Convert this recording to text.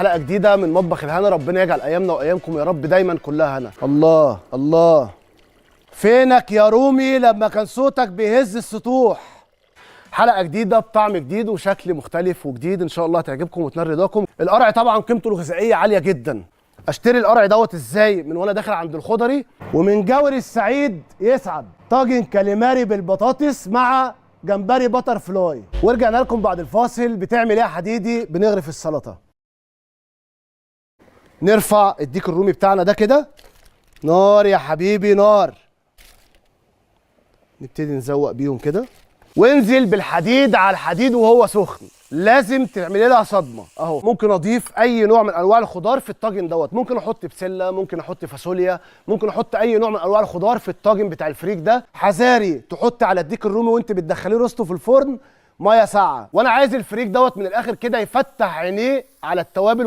حلقه جديده من مطبخ الهنا. ربنا يجعل ايامنا وايامكم يا رب دايما كلها هنا. الله الله، فينك يا رومي لما كان صوتك بيهز السطوح؟ حلقه جديده بطعم جديد وشكل مختلف وجديد، ان شاء الله هتعجبكم وتنال رضاكم. القرع طبعا قيمته الغذائيه عاليه جدا. اشتري القرع دوت ازاي؟ من وانا داخل عند الخضري ومن جوري السعيد يسعد طاجن كاليماري بالبطاطس مع جمبري بتر فلاي. ورجعنا لكم بعد الفاصل. بتعمل ايه يا حديدي؟ بنغرف السلطه. نرفع الديك الرومي بتاعنا ده كده، نار يا حبيبي نار. نبتدي نزوق بيهم كده، وانزل بالحديد على الحديد وهو سخن. لازم تعملي لها صدمه اهو. ممكن اضيف اي نوع من انواع الخضار في الطاجن دوت. ممكن احط بسله، ممكن احط فاصوليا، ممكن احط اي نوع من انواع الخضار في الطاجن بتاع الفريك ده. حذاري تحط على الديك الرومي وانت بتدخليه روسته في الفرن ميه ساقعه. وانا عايز الفريك دوت من الاخر كده يفتح عينيه على التوابل